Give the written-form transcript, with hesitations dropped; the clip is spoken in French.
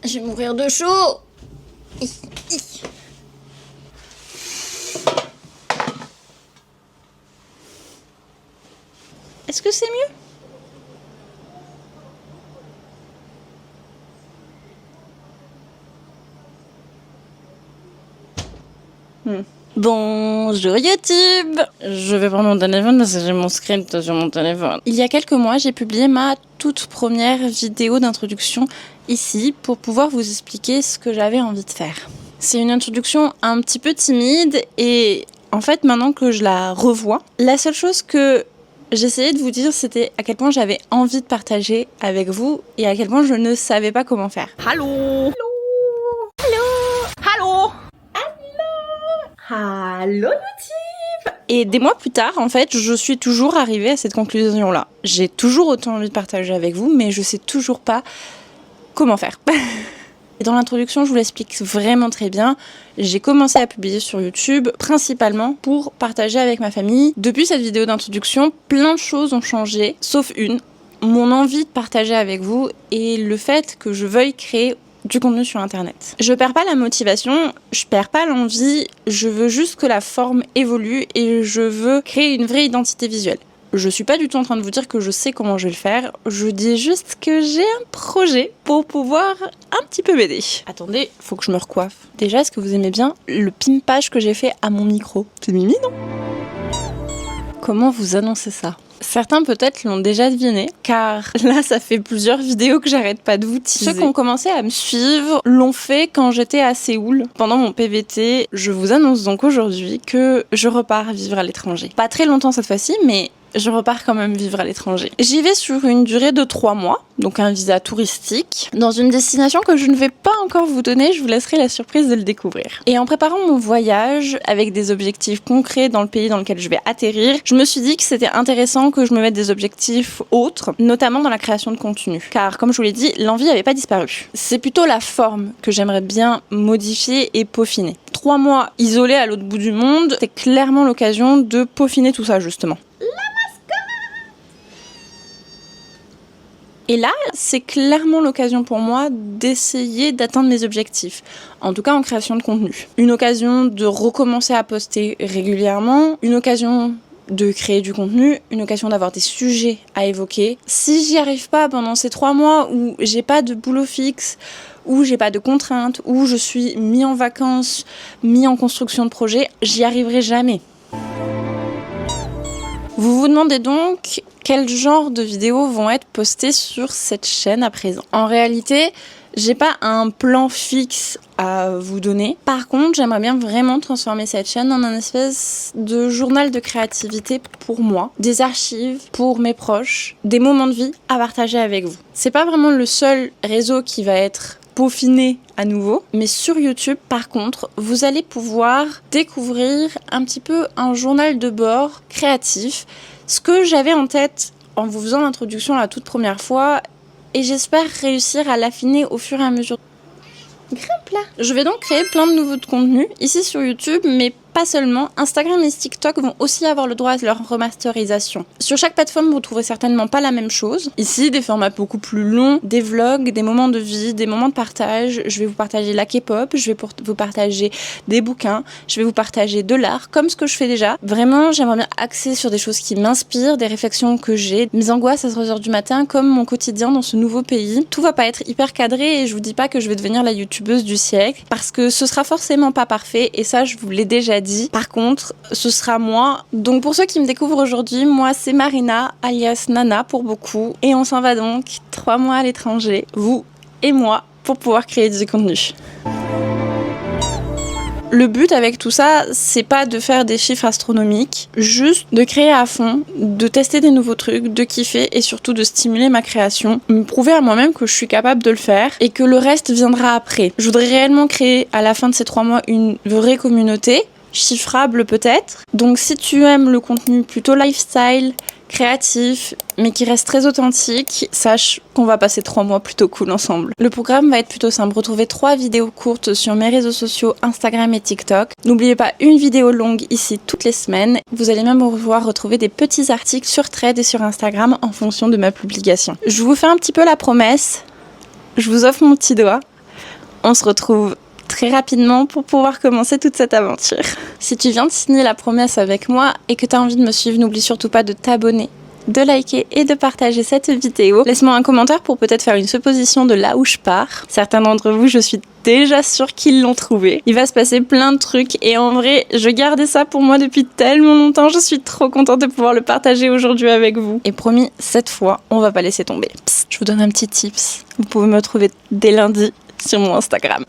Je vais mourir de chaud. Est-ce que c'est mieux? Bonjour YouTube. Je vais prendre mon téléphone parce que j'ai mon script sur mon téléphone. Il y a quelques mois, j'ai publié ma toute première vidéo d'introduction ici pour pouvoir vous expliquer ce que j'avais envie de faire. C'est une introduction un petit peu timide et en fait maintenant que je la revois, la seule chose que j'essayais de vous dire, c'était à quel point j'avais envie de partager avec vous et à quel point je ne savais pas comment faire. Allô. Allô YouTube. Et des mois plus tard, en fait, je suis toujours arrivée à cette conclusion-là. J'ai toujours autant envie de partager avec vous, mais je sais toujours pas comment faire. Et dans l'introduction, je vous l'explique vraiment très bien. J'ai commencé à publier sur YouTube, principalement pour partager avec ma famille. Depuis cette vidéo d'introduction, plein de choses ont changé, sauf une. Mon envie de partager avec vous et le fait que je veuille créer du contenu sur internet. Je perds pas la motivation, je perds pas l'envie, je veux juste que la forme évolue et je veux créer une vraie identité visuelle. Je suis pas du tout en train de vous dire que je sais comment je vais le faire, je dis juste que j'ai un projet pour pouvoir un petit peu m'aider. Attendez, faut que je me recoiffe. Déjà, est-ce que vous aimez bien le pimpage que j'ai fait à mon micro? C'est Mimi, non? Comment vous annoncer ça? Certains peut-être l'ont déjà deviné, car là ça fait plusieurs vidéos que j'arrête pas de vous teaser. Ceux qui ont commencé à me suivre l'ont fait quand j'étais à Séoul, pendant mon PVT. Je vous annonce donc aujourd'hui que je repars vivre à l'étranger. Pas très longtemps cette fois-ci, mais je repars quand même vivre à l'étranger. J'y vais sur une durée de 3 mois, donc un visa touristique, dans une destination que je ne vais pas encore vous donner, je vous laisserai la surprise de le découvrir. Et en préparant mon voyage, avec des objectifs concrets dans le pays dans lequel je vais atterrir, je me suis dit que c'était intéressant que je me mette des objectifs autres, notamment dans la création de contenu. Car comme je vous l'ai dit, l'envie n'avait pas disparu. C'est plutôt la forme que j'aimerais bien modifier et peaufiner. 3 mois isolés à l'autre bout du monde, c'est clairement l'occasion de peaufiner tout ça justement. Et là, c'est clairement l'occasion pour moi d'essayer d'atteindre mes objectifs, en tout cas en création de contenu. Une occasion de recommencer à poster régulièrement, une occasion de créer du contenu, une occasion d'avoir des sujets à évoquer. Si j'y arrive pas pendant ces 3 mois où j'ai pas de boulot fixe, où j'ai pas de contraintes, où je suis mis en vacances, mis en construction de projet, j'y arriverai jamais. Vous vous demandez donc quel genre de vidéos vont être postées sur cette chaîne à présent. En réalité, j'ai pas un plan fixe à vous donner. Par contre, j'aimerais bien vraiment transformer cette chaîne en un espèce de journal de créativité pour moi, des archives pour mes proches, des moments de vie à partager avec vous. C'est pas vraiment le seul réseau qui va être peaufiné à nouveau, mais sur YouTube par contre vous allez pouvoir découvrir un petit peu un journal de bord créatif, ce que j'avais en tête en vous faisant l'introduction la toute première fois et j'espère réussir à l'affiner au fur et à mesure. Grimpe là. Je vais donc créer plein de nouveaux contenus ici sur YouTube, mais pas seulement. Instagram et TikTok vont aussi avoir le droit à leur remasterisation. Sur chaque plateforme, vous trouverez certainement pas la même chose. Ici, des formats beaucoup plus longs, des vlogs, des moments de vie, des moments de partage. Je vais vous partager la K-pop, je vais vous partager des bouquins, je vais vous partager de l'art, comme ce que je fais déjà. Vraiment, j'aimerais bien axer sur des choses qui m'inspirent, des réflexions que j'ai, mes angoisses à 3h du matin, comme mon quotidien dans ce nouveau pays. Tout va pas être hyper cadré et je vous dis pas que je vais devenir la youtubeuse du siècle, parce que ce sera forcément pas parfait et ça, je vous l'ai déjà dit. Par contre, ce sera moi. Donc pour ceux qui me découvrent aujourd'hui, moi c'est Marina, alias Nana pour beaucoup. Et on s'en va donc 3 mois à l'étranger, vous et moi, pour pouvoir créer du contenu. Le but avec tout ça, c'est pas de faire des chiffres astronomiques, juste de créer à fond, de tester des nouveaux trucs, de kiffer et surtout de stimuler ma création, me prouver à moi-même que je suis capable de le faire et que le reste viendra après. Je voudrais réellement créer à la fin de ces 3 mois une vraie communauté, chiffrable peut-être. Donc si tu aimes le contenu plutôt lifestyle, créatif, mais qui reste très authentique, sache qu'on va passer 3 mois plutôt cool ensemble. Le programme va être plutôt simple. Retrouvez 3 vidéos courtes sur mes réseaux sociaux Instagram et TikTok. N'oubliez pas une vidéo longue ici toutes les semaines. Vous allez même pouvoir retrouver des petits articles sur Threads et sur Instagram en fonction de ma publication. Je vous fais un petit peu la promesse. Je vous offre mon petit doigt. On se retrouve très rapidement pour pouvoir commencer toute cette aventure. Si tu viens de signer la promesse avec moi et que tu as envie de me suivre, n'oublie surtout pas de t'abonner, de liker et de partager cette vidéo. Laisse-moi un commentaire pour peut-être faire une supposition de là où je pars. Certains d'entre vous, je suis déjà sûre qu'ils l'ont trouvé. Il va se passer plein de trucs et en vrai, je gardais ça pour moi depuis tellement longtemps. Je suis trop contente de pouvoir le partager aujourd'hui avec vous. Et promis, cette fois, on va pas laisser tomber. Psst, je vous donne un petit tips. Vous pouvez me trouver dès lundi sur mon Instagram.